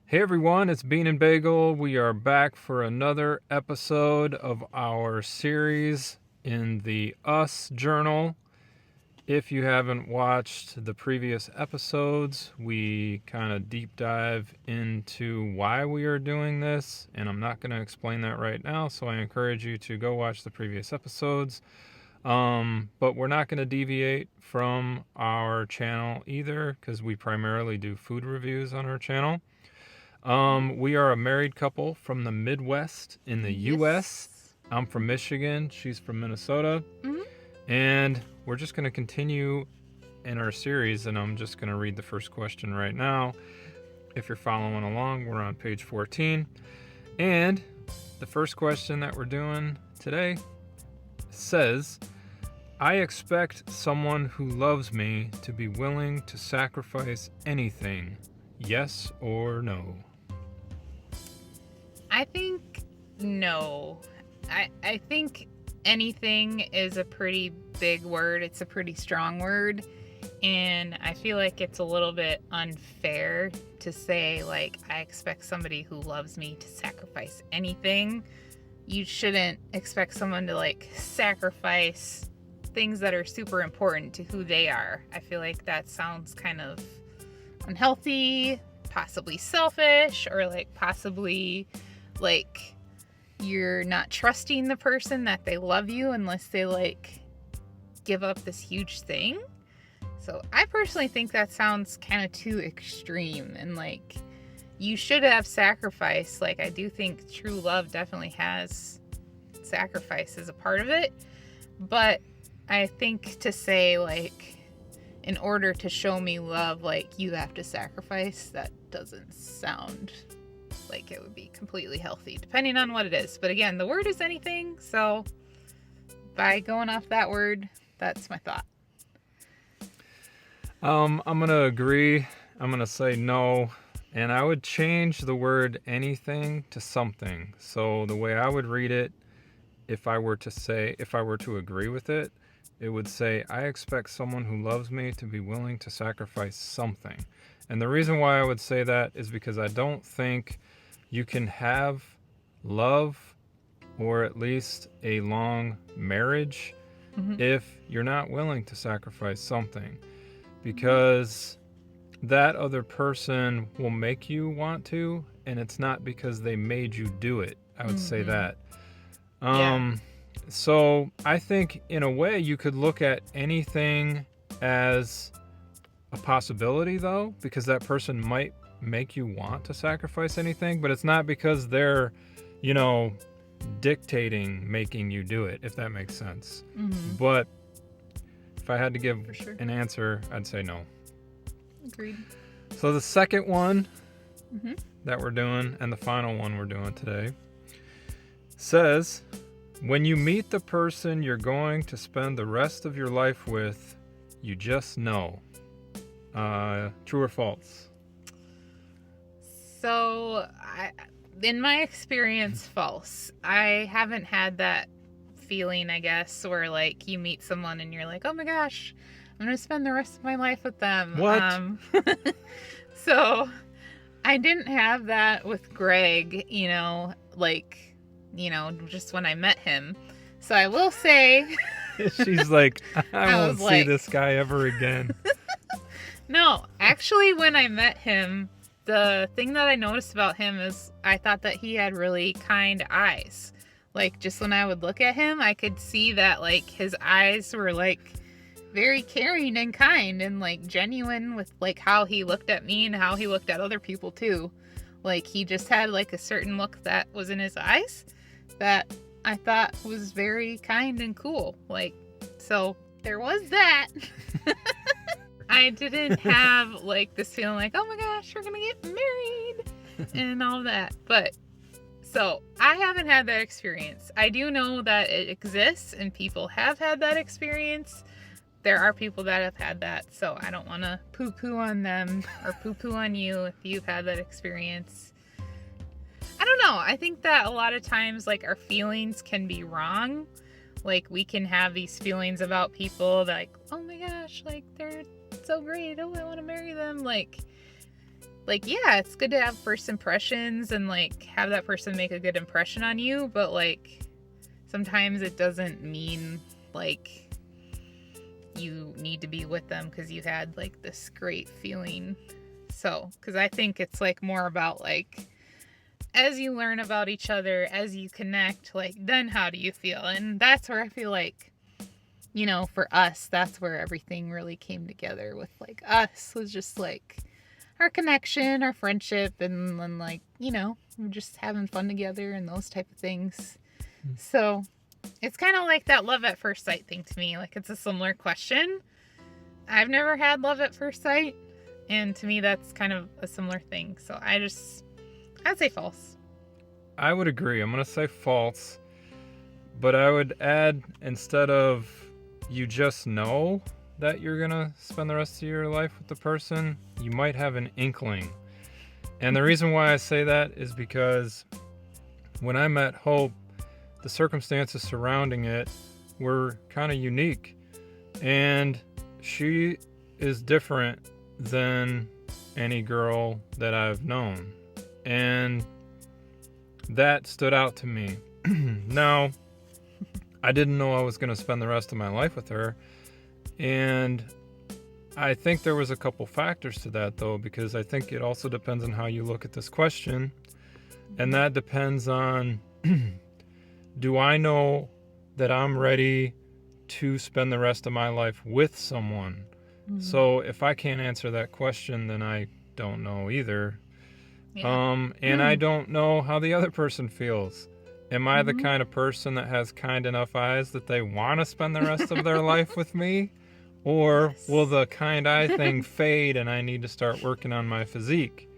Hey everyone, it's Bean Bagel. We are back for another episode of our series in the Us Journal. If you haven't watched the previous episodes, we kind of deep dive into why we are doing this, and I'm not going to explain that right now, so I encourage you to go watch the previous episodes. But we're not going to deviate from our channel either, because we primarily do food reviews on our channel. We are a married couple from the Midwest in the U.S. I'm from Michigan. She's from Minnesota. And we're just going to continue in our series, and I'm just going to read the first question right now. If you're following along, we're on page 14. And the first question that we're doing today says, I expect someone who loves me to be willing to sacrifice anything. Yes or no? I think no. I think anything is a pretty big word. It's a pretty strong word. And I feel like it's a little bit unfair to say, like, I expect somebody who loves me to sacrifice anything. You shouldn't expect someone to, like, sacrifice things that are super important to who they are. I feel like that sounds kind of unhealthy, possibly selfish, or, like, possibly, like, you're not trusting the person that they love you unless they, like, give up this huge thing. So I personally think that sounds kind of too extreme, and, like, you should have sacrifice. Like, I do think true love definitely has sacrifice as a part of it, but I think to say, like, in order to show me love, like, you have to sacrifice, that doesn't sound like it would be completely healthy, depending on what it is. But again, the word is anything, so by going off that word, that's my thought. I'm going to agree. I'm going to say no. And I would change the word anything to something. So the way I would read it, if I were to agree with it, it would say, I expect someone who loves me to be willing to sacrifice something. And the reason why I would say that is because I don't think you can have love, or at least a long marriage, if you're not willing to sacrifice something. Because that other person will make you want to, and it's not because they made you do it. I would say that. So I think in a way you could look at anything as a possibility, though, because that person might make you want to sacrifice anything, but it's not because they're, dictating making you do it, if that makes sense. But if I had to give an answer, I'd say no. Agreed. So the second one that we're doing, and the final one we're doing today, says, when you meet the person you're going to spend the rest of your life with, you just know. True or false? So, in my experience, false. I haven't had that feeling, I guess, where, like, you meet someone and you're like, oh my gosh, I'm going to spend the rest of my life with them. What? So, I didn't have that with Greg, just when I met him. So I will say... She's like, I won't see this guy ever again. No, actually, when I met him, the thing that I noticed about him is I thought that he had really kind eyes. Like, just when I would look at him, I could see that, like, his eyes were, like, very caring and kind and, like, genuine with, like, how he looked at me and how he looked at other people, too. Like, he just had, like, a certain look that was in his eyes that I thought was very kind and cool. Like, so there was that. I didn't have, like, this feeling like, oh my gosh, we're gonna get married and all that. But, so, I haven't had that experience. I do know that it exists and people have had that experience. There are people that have had that, so I don't want to poo-poo on them or poo-poo on you if you've had that experience. I don't know. I think that a lot of times, like, our feelings can be wrong. Like, we can have these feelings about people that, like, oh my gosh, like, they're so great. Oh, I want to marry them. Like, like, yeah, it's good to have first impressions and like have that person make a good impression on you, but like sometimes it doesn't mean like you need to be with them because you had like this great feeling. So, because I think it's like more about like as you learn about each other, as you connect, like then how do you feel? And that's where I feel like, you know, for us, that's where everything really came together with like us was just like our connection, our friendship, and then like, you know, we're just having fun together and those type of things. So it's kind of like that love at first sight thing to me. Like it's a similar question. I've never had love at first sight. And to me, that's kind of a similar thing. So I'd say false. I would agree. I'm going to say false. But I would add, instead of you just know that you're going to spend the rest of your life with the person, you might have an inkling. And the reason why I say that is because when I met Hope, the circumstances surrounding it were kind of unique. And she is different than any girl that I've known. And that stood out to me. Now, I didn't know I was going to spend the rest of my life with her. And I think there was a couple factors to that, though, because I think it also depends on how you look at this question. And that depends on, do I know that I'm ready to spend the rest of my life with someone? Mm-hmm. So if I can't answer that question, then I don't know either. Yeah. And I don't know how the other person feels. Am I the kind of person that has kind enough eyes that they want to spend the rest of their life with me? Or will the kind eye thing fade and I need to start working on my physique,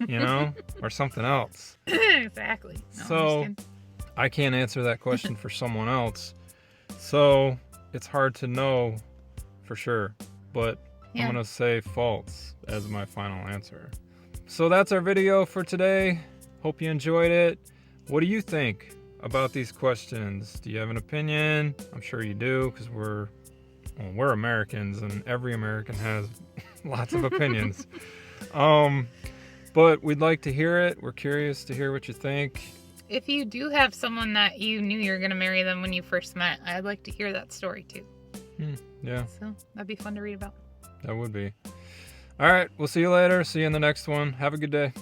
you know, or something else? Exactly. No, so I can't answer that question for someone else. So it's hard to know for sure, but yeah. I'm going to say false as my final answer. So that's our video for today. Hope you enjoyed it. What do you think about these questions? Do you have an opinion? I'm sure you do, because we're Americans and every American has lots of opinions. But we'd like to hear it. We're curious to hear what you think. If you do have someone that you knew you were going to marry them when you first met, I'd like to hear that story too. Yeah. So that'd be fun to read about. That would be. All right. We'll see you later. See you in the next one. Have a good day.